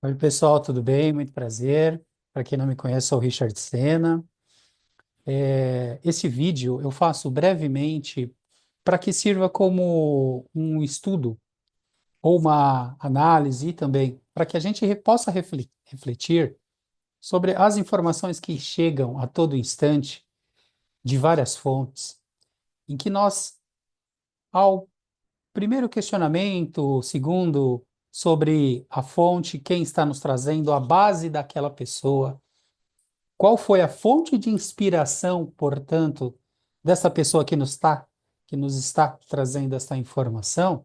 Oi, pessoal, tudo bem? Muito prazer. Para quem não me conhece, sou o Richard Sena. Esse vídeo eu faço brevemente para que sirva como um estudo ou uma análise e também para que a gente possa refletir sobre as informações que chegam a todo instante de várias fontes, em que nós, ao primeiro questionamento, o segundo, sobre a fonte, quem está nos trazendo, a base daquela pessoa. Qual foi a fonte de inspiração, portanto, dessa pessoa que nos está trazendo essa informação,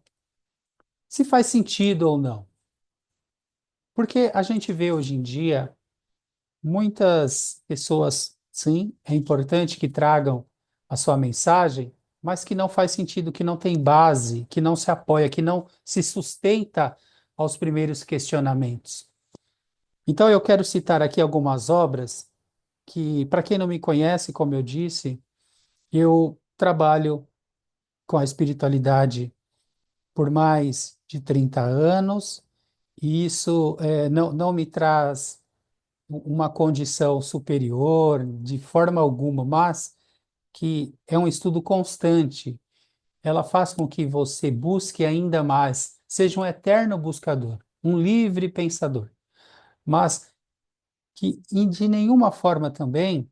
se faz sentido ou não? Porque a gente vê hoje em dia muitas pessoas, sim, é importante que tragam a sua mensagem, mas que não faz sentido, que não tem base, que não se apoia, que não se sustenta aos primeiros questionamentos. Então, eu quero citar aqui algumas obras que, para quem não me conhece, como eu disse, eu trabalho com a espiritualidade por mais de 30 anos, e isso não me traz uma condição superior de forma alguma, mas que é um estudo constante. Ela faz com que você busque ainda mais, seja um eterno buscador, um livre pensador, mas que de nenhuma forma também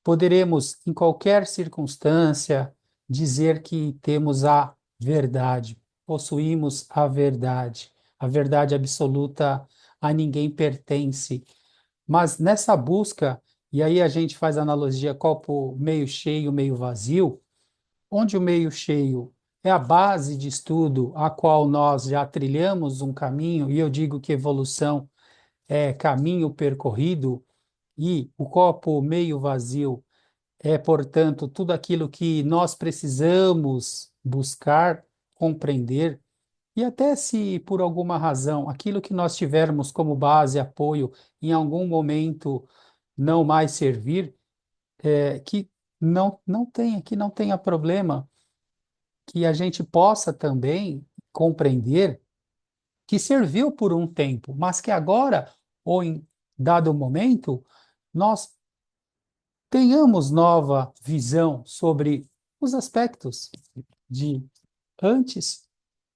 poderemos, em qualquer circunstância, dizer que temos a verdade, possuímos a verdade absoluta a ninguém pertence. Mas nessa busca, e aí a gente faz a analogia copo meio cheio, meio vazio, onde o meio cheio é a base de estudo a qual nós já trilhamos um caminho, e eu digo que evolução é caminho percorrido, e o copo meio vazio é, portanto, tudo aquilo que nós precisamos buscar, compreender, e até se por alguma razão aquilo que nós tivermos como base, apoio, em algum momento não mais servir, que não tenha problema, que a gente possa também compreender que serviu por um tempo, mas que agora, ou em dado momento, nós tenhamos nova visão sobre os aspectos de antes,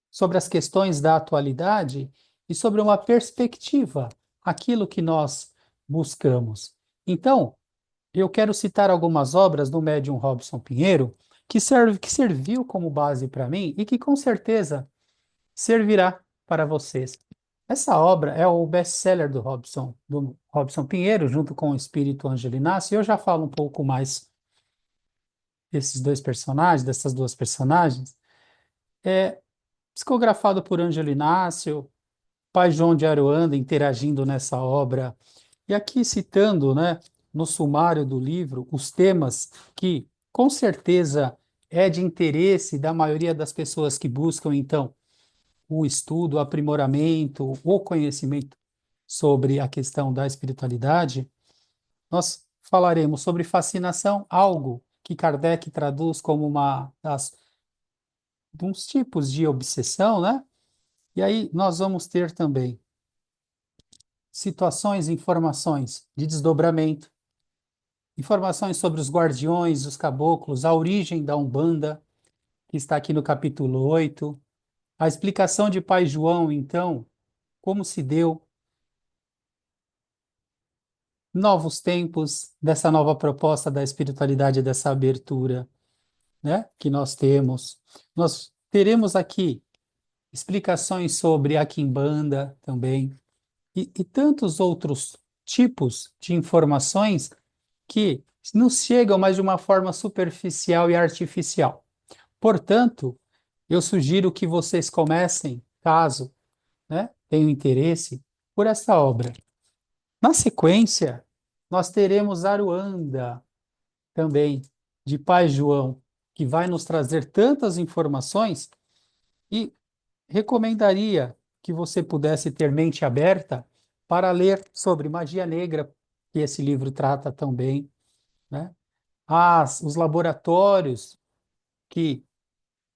sobre as questões da atualidade e sobre uma perspectiva, aquilo que nós buscamos. Então, eu quero citar algumas obras do médium Robson Pinheiro que serviu como base para mim e que com certeza servirá para vocês. Essa obra é o best-seller do Robson Pinheiro, junto com o Espírito Angelinácio. Eu já falo um pouco mais desses dois personagens, dessas duas personagens. É psicografado por Ângelo Inácio, Pai João de Aruanda interagindo nessa obra. E aqui citando, né, no sumário do livro, os temas que, com certeza, é de interesse da maioria das pessoas que buscam, então, o estudo, o aprimoramento, o conhecimento sobre a questão da espiritualidade. Nós falaremos sobre fascinação, algo que Kardec traduz como uns tipos de obsessão, né? E aí nós vamos ter também situações, informações de desdobramento, informações sobre os guardiões, os caboclos, a origem da Umbanda, que está aqui no capítulo 8, a explicação de Pai João, então, como se deu, novos tempos dessa nova proposta da espiritualidade, dessa abertura, né, que nós temos. Nós teremos aqui explicações sobre a Quimbanda também, e tantos outros tipos de informações que nos chegam, mas de uma forma superficial e artificial. Portanto, eu sugiro que vocês comecem, caso, né, tenham interesse, por essa obra. Na sequência, nós teremos Aruanda, também, de Pai João, que vai nos trazer tantas informações e recomendaria que você pudesse ter mente aberta para ler sobre magia negra, que esse livro trata também, né? Os laboratórios que,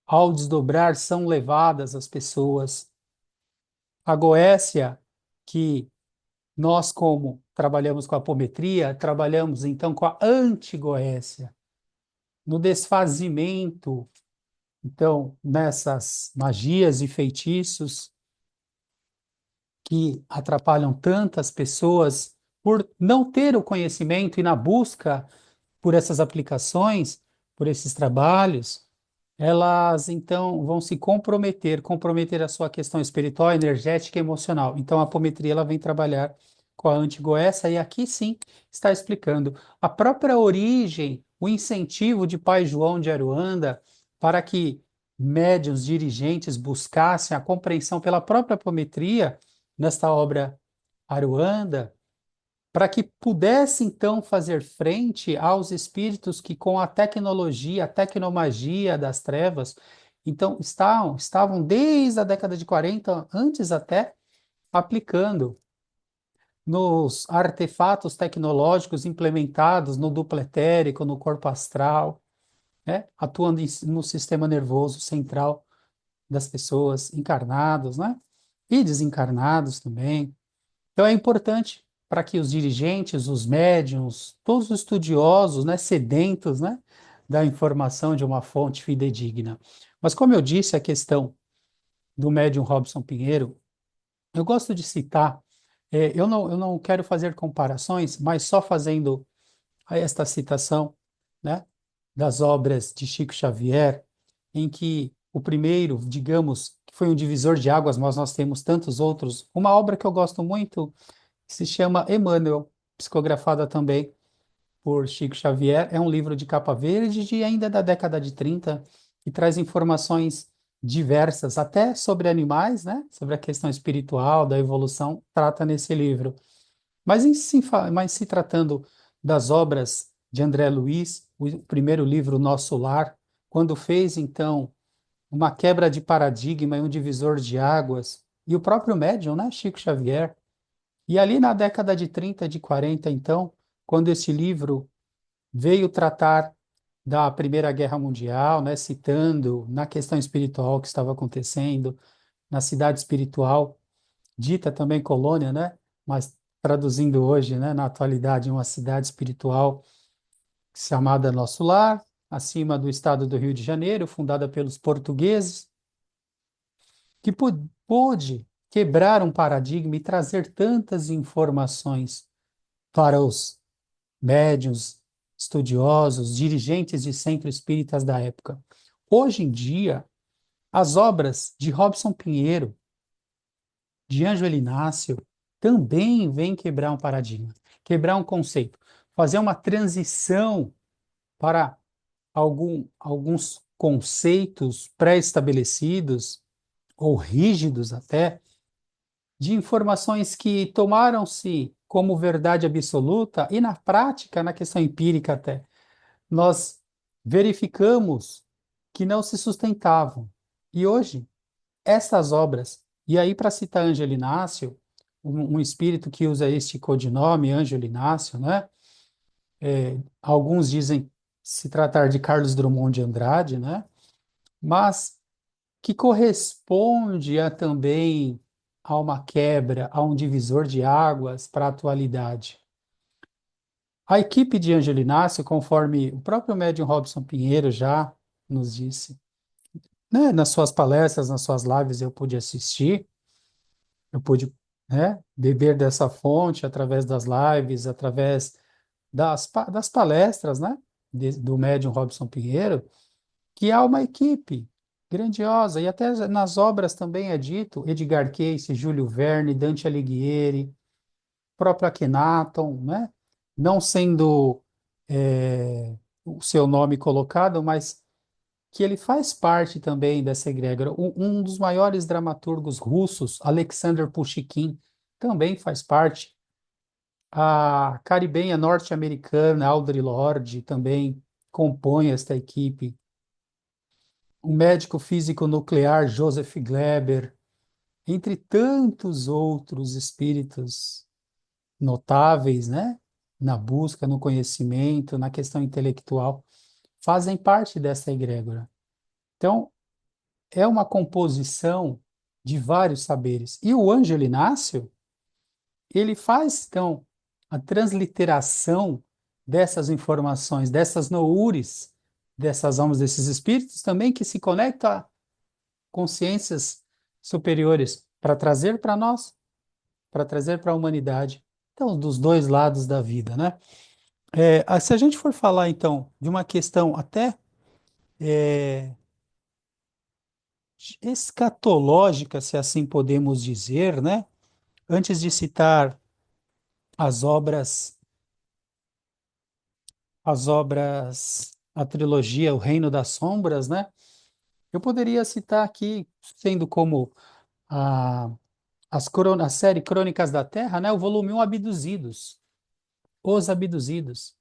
ao desdobrar, são levadas às pessoas. A Goécia, que Nós, como trabalhamos com a apometria, trabalhamos então com a antigoécia, no desfazimento, então, nessas magias e feitiços que atrapalham tantas pessoas por não ter o conhecimento e na busca por essas aplicações, por esses trabalhos, elas então vão se comprometer a sua questão espiritual, energética e emocional. Então a apometria ela vem trabalhar com a antigoécia e aqui sim está explicando a própria origem, o incentivo de Pai João de Aruanda para que médiuns dirigentes buscassem a compreensão pela própria apometria nesta obra Aruanda para que pudesse então fazer frente aos espíritos que com a tecnologia, a tecnomagia das trevas, então estavam desde a década de 40, antes até, aplicando nos artefatos tecnológicos implementados no duplo etérico, no corpo astral, né? Atuando no sistema nervoso central das pessoas encarnados, né? E desencarnados também. Então é importante para que os dirigentes, os médiums, todos os estudiosos, né, sedentos, né, da informação de uma fonte fidedigna. Mas como eu disse, a questão do médium Robson Pinheiro, eu gosto de citar, eu não quero fazer comparações, mas só fazendo esta citação, né, das obras de Chico Xavier, em que o primeiro, digamos, que foi um divisor de águas, mas nós temos tantos outros. Uma obra que eu gosto muito que se chama Emmanuel, psicografada também por Chico Xavier. É um livro de capa verde de ainda da década de 30 que traz informações diversas, até sobre animais, né? Sobre a questão espiritual, da evolução, trata nesse livro. Mas se tratando das obras de André Luiz, o primeiro livro, Nosso Lar, quando fez, então, uma quebra de paradigma e um divisor de águas, e o próprio médium, né, Chico Xavier, e ali na década de 30, de 40, então, quando esse livro veio tratar da Primeira Guerra Mundial, né, citando na questão espiritual que estava acontecendo, na cidade espiritual, dita também colônia, né, mas traduzindo hoje, né, na atualidade, uma cidade espiritual chamada Nosso Lar, acima do estado do Rio de Janeiro, fundada pelos portugueses, que pôde quebrar um paradigma e trazer tantas informações para os médiuns, estudiosos, dirigentes de centros espíritas da época. Hoje em dia, as obras de Robson Pinheiro, de Ângelo Inácio, também vêm quebrar um paradigma, quebrar um conceito, fazer uma transição para alguns conceitos pré-estabelecidos, ou rígidos até, de informações que tomaram-se como verdade absoluta e, na prática, na questão empírica até, nós verificamos que não se sustentavam. E hoje, essas obras, e aí para citar Ângelo Inácio, um espírito que usa este codinome, Ângelo Inácio, né? Alguns dizem se tratar de Carlos Drummond de Andrade, né? Mas que corresponde também a uma quebra, a um divisor de águas para a atualidade. A equipe de Ângelo Inácio, conforme o próprio médium Robson Pinheiro já nos disse, né, nas suas palestras, nas suas lives eu pude assistir, eu pude, né, beber dessa fonte através das lives, através das palestras, né, do médium Robson Pinheiro, que há uma equipe grandiosa, e até nas obras também é dito, Edgar Cayce, Júlio Verne, Dante Alighieri, próprio Akhenaton, né? Não sendo o seu nome colocado, mas que ele faz parte também dessa egrégora. Um dos maiores dramaturgos russos, Alexander Pushkin, também faz parte. A caribenha norte-americana, Audre Lorde, também compõe esta equipe. O médico físico nuclear Joseph Gleber, entre tantos outros espíritos notáveis, né? Na busca, no conhecimento, na questão intelectual, fazem parte dessa egrégora. Então, é uma composição de vários saberes. E o Ângelo Inácio, ele faz, então, a transliteração dessas informações, dessas noures, dessas almas, desses espíritos também que se conectam a consciências superiores para trazer para nós, para trazer para a humanidade. Então, dos dois lados da vida, né? Se a gente for falar, então, de uma questão até é, escatológica, se assim podemos dizer, né? Antes de citar as obras, a trilogia O Reino das Sombras, né? Eu poderia citar aqui, sendo como a, a série Crônicas da Terra, né? O volume 1, Abduzidos, Os Abduzidos.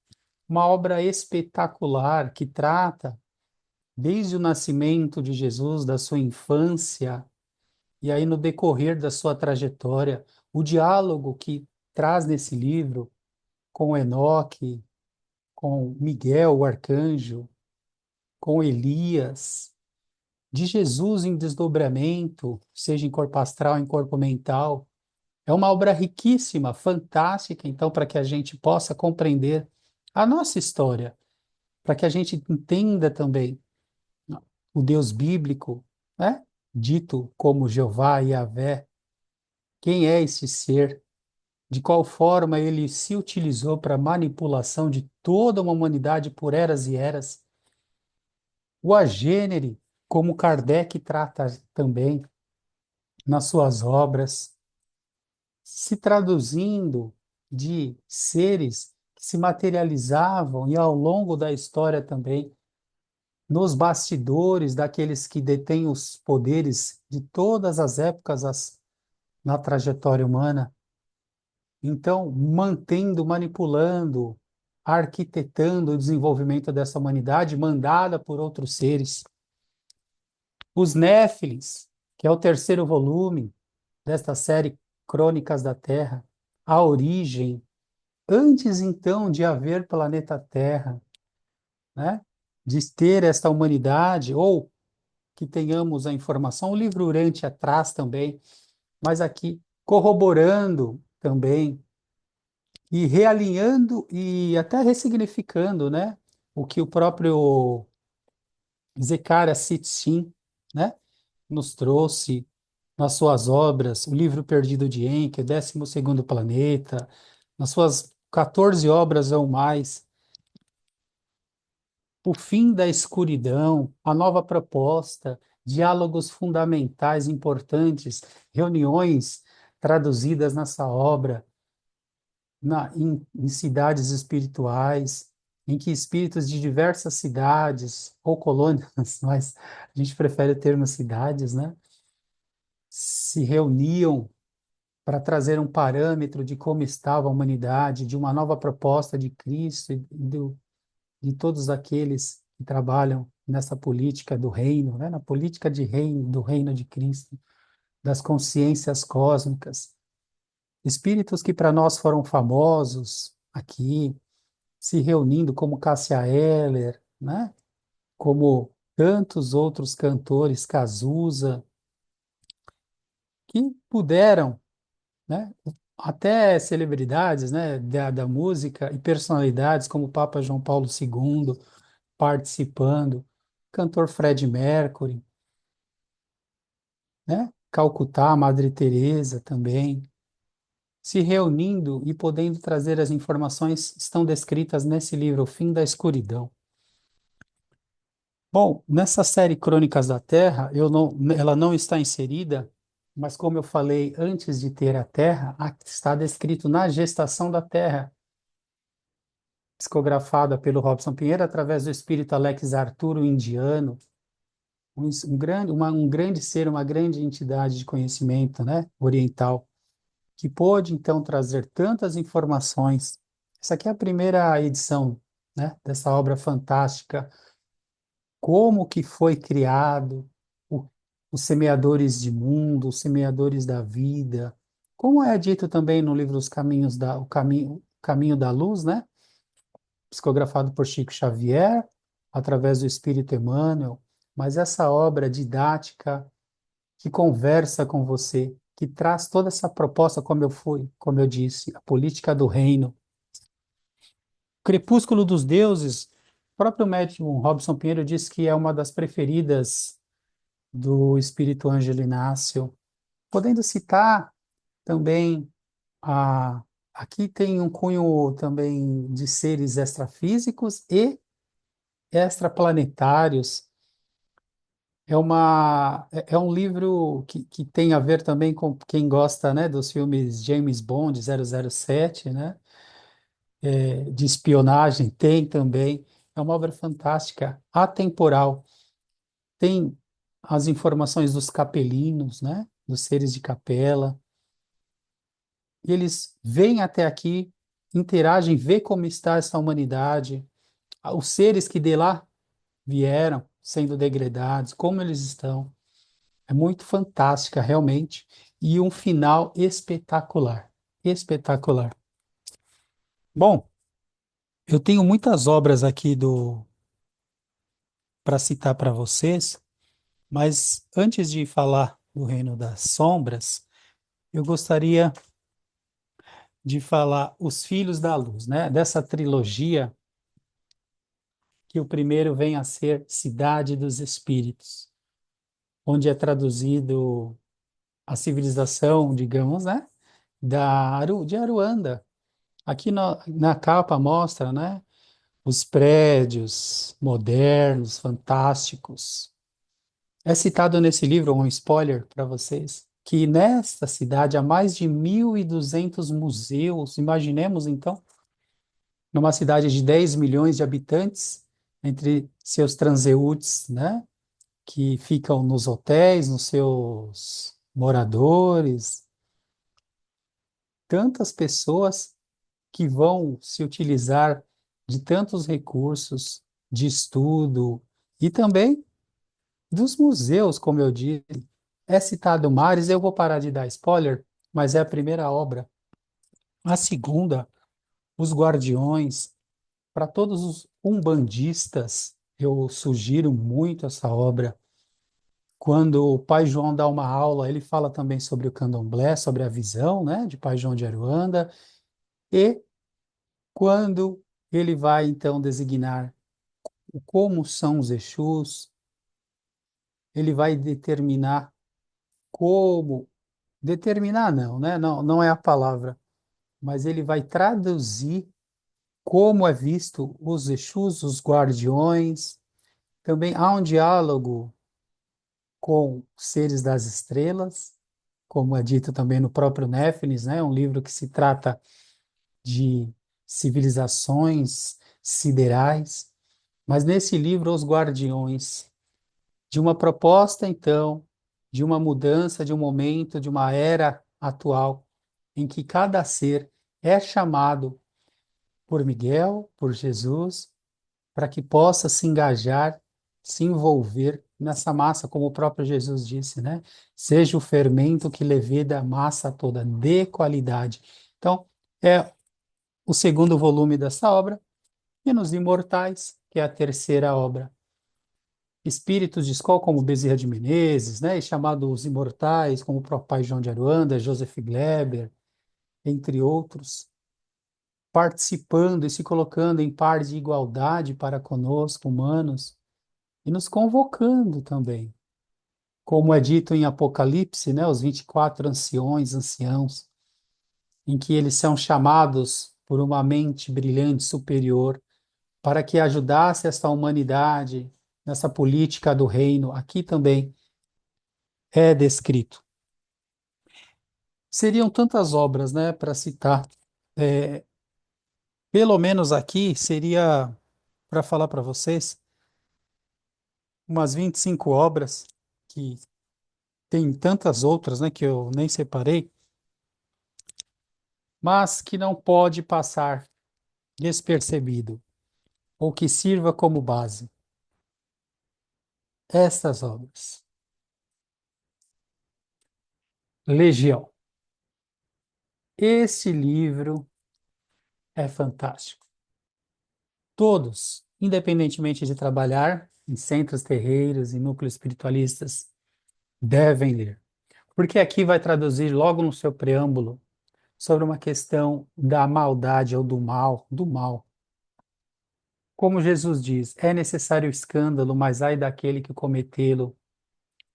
Uma obra espetacular que trata desde o nascimento de Jesus, da sua infância, e aí no decorrer da sua trajetória, o diálogo que traz nesse livro com Enoque, com Miguel, o arcanjo, com Elias, de Jesus em desdobramento, seja em corpo astral, em corpo mental. É uma obra riquíssima, fantástica, então, para que a gente possa compreender a nossa história, para que a gente entenda também o Deus bíblico, né? Dito como Jeová e Yahvé, quem é esse ser, de qual forma ele se utilizou para a manipulação de toda uma humanidade por eras e eras. O agênere, como Kardec trata também nas suas obras, se traduzindo de seres que se materializavam e ao longo da história também, nos bastidores daqueles que detêm os poderes de todas as épocas na trajetória humana. Então, mantendo, manipulando, arquitetando o desenvolvimento dessa humanidade mandada por outros seres. Os Néfilins, que é o terceiro volume desta série Crônicas da Terra, a origem, antes então de haver planeta Terra, né? De ter esta humanidade, ou que tenhamos a informação, o livro Urante atrás também, mas aqui corroborando também e realinhando e até ressignificando, né? O que o próprio Zecharia Sitchin, né? Nos trouxe nas suas obras, o livro Perdido de Enki, o 12º Planeta, nas suas 14 obras ou mais, O Fim da Escuridão, A Nova Proposta, diálogos fundamentais importantes, reuniões traduzidas nessa obra, em cidades espirituais, em que espíritos de diversas cidades ou colônias, mas a gente prefere o termo cidades, né? Se reuniam para trazer um parâmetro de como estava a humanidade, de uma nova proposta de Cristo de todos aqueles que trabalham nessa política do reino, né? Na política de reino, do reino de Cristo, das consciências cósmicas, espíritos que para nós foram famosos aqui, se reunindo como Cássia Eller, né? Como tantos outros cantores, Cazuza, que puderam, né? Até celebridades, né, da música e personalidades como o Papa João Paulo II participando, cantor Fred Mercury, né? Calcutá, Madre Teresa também, se reunindo e podendo trazer as informações que estão descritas nesse livro, O Fim da Escuridão. Bom, nessa série Crônicas da Terra, ela não está inserida, mas como eu falei antes de ter a Terra, está descrito na gestação da Terra, psicografada pelo Robson Pinheiro através do espírito Alex Arturo indiano, um grande ser, uma grande entidade de conhecimento, né, oriental, que pôde então trazer tantas informações. Essa aqui é a primeira edição, né, dessa obra fantástica, como que foi criado, o- os semeadores de mundo, os semeadores da vida, como é dito também no livro Os Caminhos Caminho da Luz, né? Psicografado por Chico Xavier, através do Espírito Emmanuel, mas essa obra didática que conversa com você, que traz toda essa proposta, como eu disse, a política do reino. Crepúsculo dos Deuses, o próprio médium Robson Pinheiro disse que é uma das preferidas do espírito Ângelo Inácio, podendo citar também a aqui tem um cunho também de seres extrafísicos e extraplanetários. É um livro que tem a ver também com quem gosta, né, dos filmes James Bond, 007, né, de espionagem, tem também. É uma obra fantástica, atemporal. Tem as informações dos capelinos, né, dos seres de capela. E eles vêm até aqui, interagem, vê como está essa humanidade, os seres que de lá vieram sendo degradados, como eles estão. É muito fantástica, realmente, e um final espetacular. Espetacular. Bom, eu tenho muitas obras aqui do para citar para vocês, mas antes de falar do Reino das Sombras, eu gostaria de falar Os Filhos da Luz, né? Dessa trilogia, que o primeiro vem a ser Cidade dos Espíritos, onde é traduzido a civilização, digamos, né? De Aruanda. Aqui na capa mostra, né, os prédios modernos, fantásticos. É citado nesse livro, um spoiler para vocês, que nesta cidade há mais de 1.200 museus. Imaginemos, então, numa cidade de 10 milhões de habitantes, entre seus transeuntes, né, que ficam nos hotéis, nos seus moradores, tantas pessoas que vão se utilizar de tantos recursos de estudo e também dos museus, como eu disse. É citado Mares, eu vou parar de dar spoiler, mas é a primeira obra. A segunda, Os Guardiões, para todos os umbandistas, eu sugiro muito essa obra. Quando o Pai João dá uma aula, ele fala também sobre o candomblé, sobre a visão, né, de Pai João de Aruanda, e quando ele vai então designar como são os Exus, ele vai determinar como, determinar não, né? Não, não é a palavra, mas ele vai traduzir como é visto os Exus, os guardiões. Também há um diálogo com seres das estrelas, como é dito também no próprio Néfilis, né? Um livro que se trata de civilizações siderais. Mas nesse livro, os guardiões de uma proposta, então, de uma mudança, de um momento, de uma era atual, em que cada ser é chamado por Miguel, por Jesus, para que possa se engajar, se envolver nessa massa, como o próprio Jesus disse, né? Seja o fermento que leveda a massa toda, de qualidade. Então, é o segundo volume dessa obra, e nos Imortais, que é a terceira obra. Espíritos de escola como Bezerra de Menezes, né, e chamados imortais, como o próprio Pai João de Aruanda, Joseph Gleber, entre outros, participando e se colocando em par de igualdade para conosco, humanos, e nos convocando também. Como é dito em Apocalipse, né, os 24 anciões, anciãos, em que eles são chamados por uma mente brilhante superior para que ajudasse esta humanidade nessa política do reino, aqui também é descrito. Seriam tantas obras, né, para citar. É, pelo menos aqui seria, para falar para vocês, umas 25 obras, que tem tantas outras, né, que eu nem separei, mas que não pode passar despercebido, ou que sirva como base. Estas obras. Legião. Esse livro é fantástico. Todos, independentemente de trabalhar em centros terreiros e núcleos espiritualistas, devem ler. Porque aqui vai traduzir logo no seu preâmbulo sobre uma questão da maldade ou do mal. Como Jesus diz, é necessário escândalo, mas ai daquele que cometê-lo.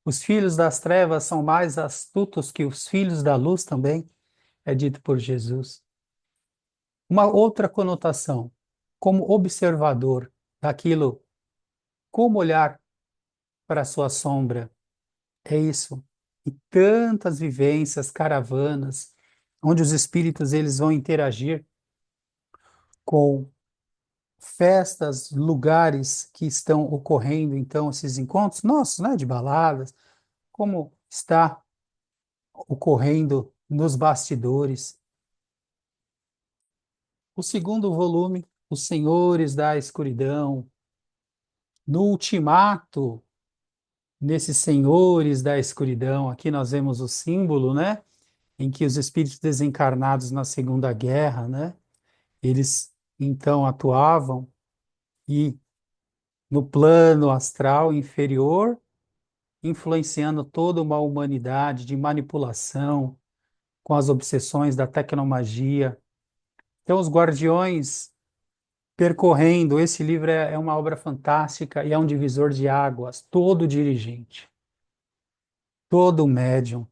Os filhos das trevas são mais astutos que os filhos da luz também, é dito por Jesus. Uma outra conotação, como observador daquilo, como olhar para a sua sombra, é isso. E tantas vivências, caravanas, onde os espíritos eles vão interagir com festas, lugares que estão ocorrendo, então, esses encontros nossos, né, de baladas, como está ocorrendo nos bastidores. O segundo volume, Os Senhores da Escuridão, no ultimato, nesses Senhores da Escuridão, aqui nós vemos o símbolo, né, em que os espíritos desencarnados na Segunda Guerra, né, eles então atuavam e no plano astral inferior influenciando toda uma humanidade de manipulação com as obsessões da tecnomagia. Então, os Guardiões percorrendo, esse livro é uma obra fantástica e é um divisor de águas. Todo dirigente, todo médium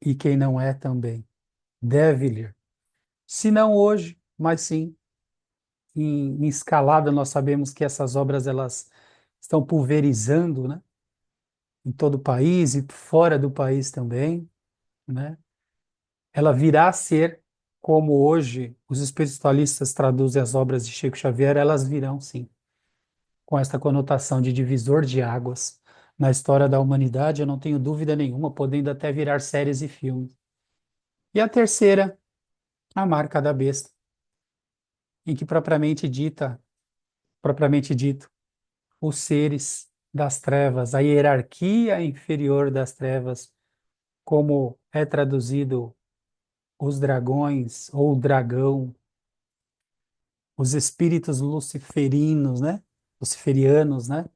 e quem não é também deve ler. Se não hoje, mas sim em escalada, nós sabemos que essas obras elas estão pulverizando, né, em todo o país e fora do país também, né? Ela virá a ser, como hoje os espiritualistas traduzem as obras de Chico Xavier, elas virão sim, com esta conotação de divisor de águas na história da humanidade, eu não tenho dúvida nenhuma, podendo até virar séries e filmes. E a terceira, a marca da besta, em que propriamente dito, os seres das trevas, a hierarquia inferior das trevas, como é traduzido os dragões ou o dragão, os espíritos luciferinos, né? Luciferianos, né?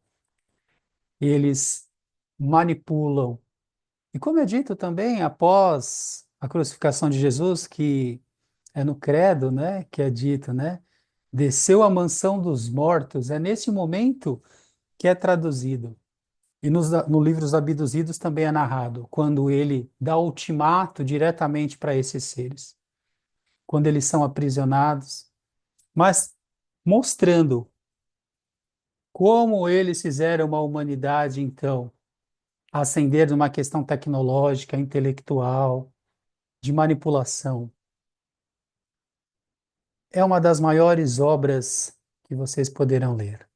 Eles manipulam. E como é dito também após a crucificação de Jesus, que é no credo, né, que é dito, né? Desceu à mansão dos mortos. É nesse momento que é traduzido. E no livro Os Abduzidos também é narrado, quando ele dá ultimato diretamente para esses seres, quando eles são aprisionados, mas mostrando como eles fizeram uma humanidade, então, ascender de uma questão tecnológica, intelectual, de manipulação. É uma das maiores obras que vocês poderão ler.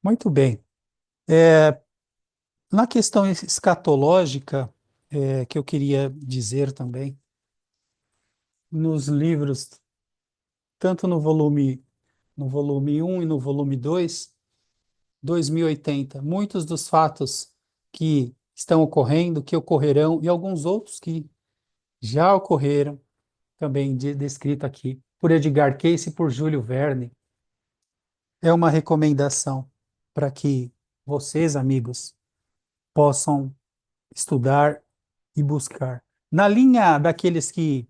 Muito bem. Na questão escatológica, que eu queria dizer também, nos livros, tanto no volume 1 e no volume 2, 2080, muitos dos fatos que estão ocorrendo, que ocorrerão, e alguns outros que já ocorreram, também descrito aqui, por Edgar Cayce e por Júlio Verne, é uma recomendação para que vocês, amigos, possam estudar e buscar. Na linha daqueles que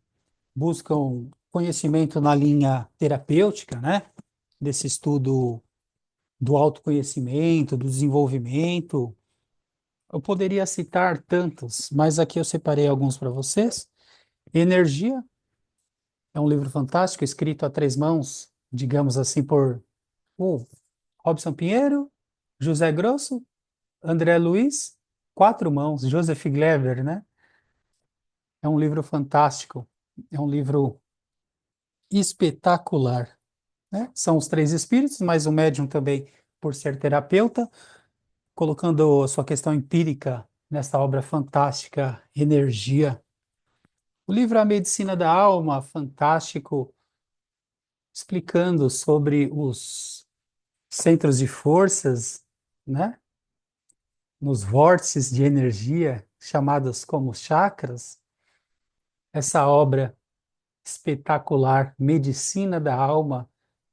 buscam conhecimento na linha terapêutica, né? Desse estudo do autoconhecimento, do desenvolvimento, eu poderia citar tantos, mas aqui eu separei alguns para vocês. Energia é um livro fantástico, escrito a três mãos, digamos assim, por Robson Pinheiro, José Grosso, André Luiz, quatro mãos, Joseph Glever, né? É um livro fantástico, é um livro espetacular, né? São os três espíritos, mas o médium também, por ser terapeuta, colocando a sua questão empírica nessa obra fantástica, Energia. O livro A Medicina da Alma, fantástico, explicando sobre os centros de forças, né? Nos vórtices de energia, chamados como chakras, essa obra espetacular, Medicina da Alma,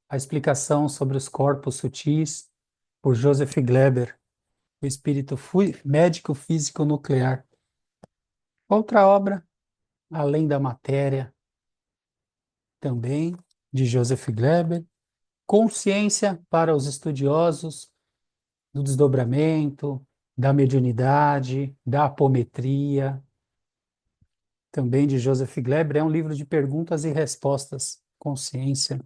a explicação sobre os corpos sutis, por Joseph Gleber, o espírito médico físico nuclear. Outra obra, Além da Matéria, também, de Joseph Gleber. Consciência para os estudiosos do desdobramento, da mediunidade, da apometria, também de Joseph Gleber. É um livro de perguntas e respostas, Consciência.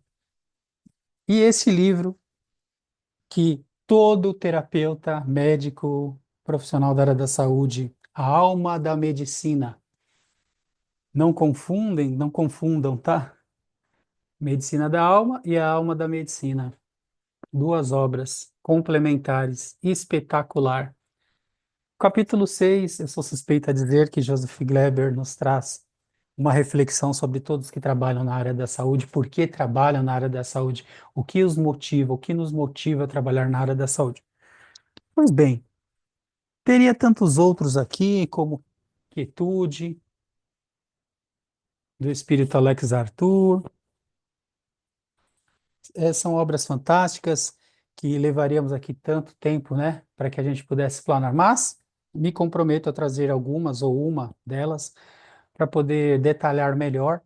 E esse livro que todo terapeuta, médico, profissional da área da saúde, A Alma da Medicina, não confundam, tá? Medicina da Alma e A Alma da Medicina. Duas obras complementares, espetacular. Capítulo 6, eu sou suspeita a dizer que Joseph Gleber nos traz uma reflexão sobre todos que trabalham na área da saúde, por que trabalham na área da saúde, o que os motiva, o que nos motiva a trabalhar na área da saúde. Pois bem, teria tantos outros aqui, como Quietude, do espírito Alex Arthur. São obras fantásticas que levaríamos aqui tanto tempo, né, para que a gente pudesse explanar, mas me comprometo a trazer algumas ou uma delas para poder detalhar melhor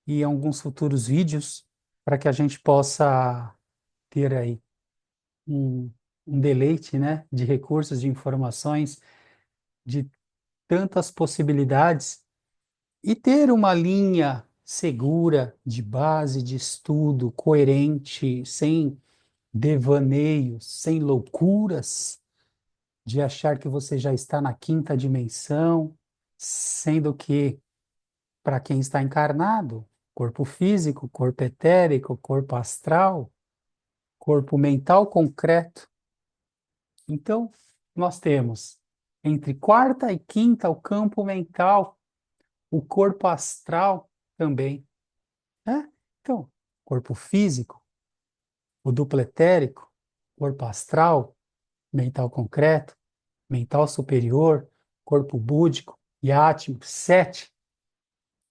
e em alguns futuros vídeos para que a gente possa ter aí um, um deleite, né, de recursos, de informações, de tantas possibilidades e ter uma linha segura de base de estudo, coerente, sem devaneios, sem loucuras de achar que você já está na quinta dimensão, sendo que, para quem está encarnado, corpo físico, corpo etérico, corpo astral, corpo mental concreto. Então, nós temos entre quarta e quinta o campo mental, o corpo astral também, né? Então, corpo físico, o duplo etérico, corpo astral, mental concreto, mental superior, corpo búdico e átmico, sete.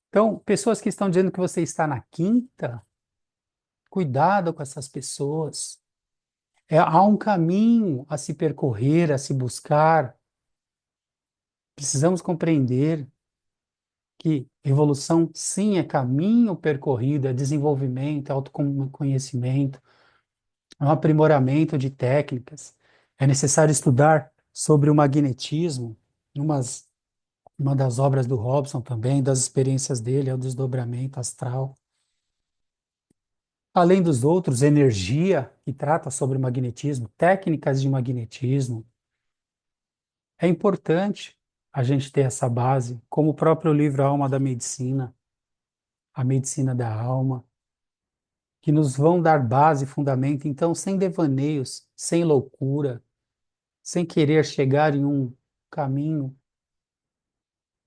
Então, pessoas que estão dizendo que você está na quinta, cuidado com essas pessoas. Há um caminho a se percorrer, a se buscar. Precisamos compreender que evolução, sim, é caminho percorrido, é desenvolvimento, é autoconhecimento, é um aprimoramento de técnicas. É necessário estudar sobre o magnetismo, umas uma das obras do Robson também, das experiências dele, é o desdobramento astral. Além dos outros, energia, que trata sobre magnetismo, técnicas de magnetismo. É importante a gente ter essa base, como o próprio livro Alma da Medicina, A Medicina da Alma, que nos vão dar base, fundamento, então, sem devaneios, sem loucura, sem querer chegar em um caminho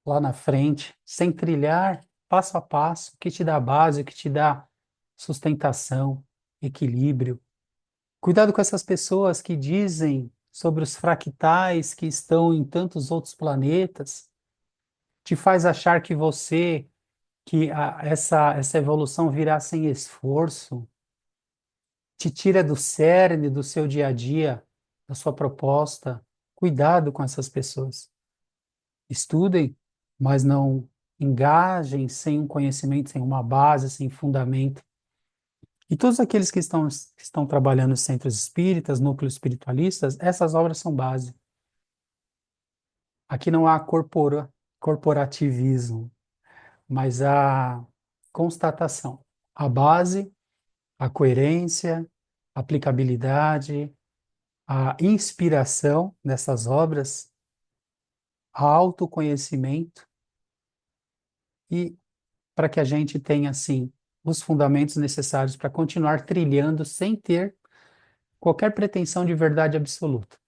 lá na frente, sem trilhar passo a passo, que te dá base, que te dá sustentação, equilíbrio. Cuidado com essas pessoas que dizem sobre os fractais que estão em tantos outros planetas, te faz achar que essa evolução virá sem esforço, te tira do cerne do seu dia a dia, da sua proposta. Cuidado com essas pessoas. Estudem, mas não engajem sem um conhecimento, sem uma base, sem fundamento. E todos aqueles que estão trabalhando em centros espíritas, núcleos espiritualistas, essas obras são base. Aqui não há corporativismo, mas há constatação. A base, a coerência, a aplicabilidade, a inspiração dessas obras, a autoconhecimento e para que a gente tenha, assim, os fundamentos necessários para continuar trilhando sem ter qualquer pretensão de verdade absoluta.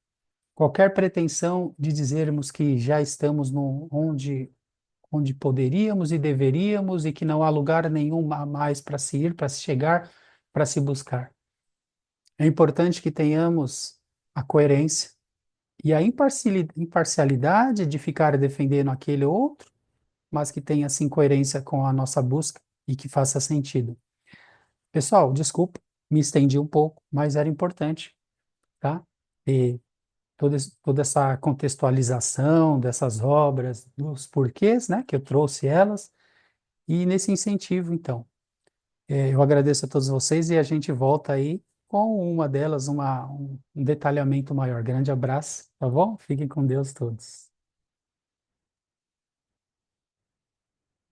Qualquer pretensão de dizermos que já estamos onde poderíamos e deveríamos e que não há lugar nenhum a mais para se ir, para se chegar, para se buscar. É importante que tenhamos a coerência e a imparcialidade de ficar defendendo aquele outro, mas que tenha, assim, coerência com a nossa busca e que faça sentido. Pessoal, desculpa, me estendi um pouco, mas era importante, tá? toda essa contextualização dessas obras, dos porquês, né, que eu trouxe elas, e nesse incentivo, então. Eu agradeço a todos vocês e a gente volta aí com uma delas, um detalhamento maior. Grande abraço, tá bom? Fiquem com Deus todos.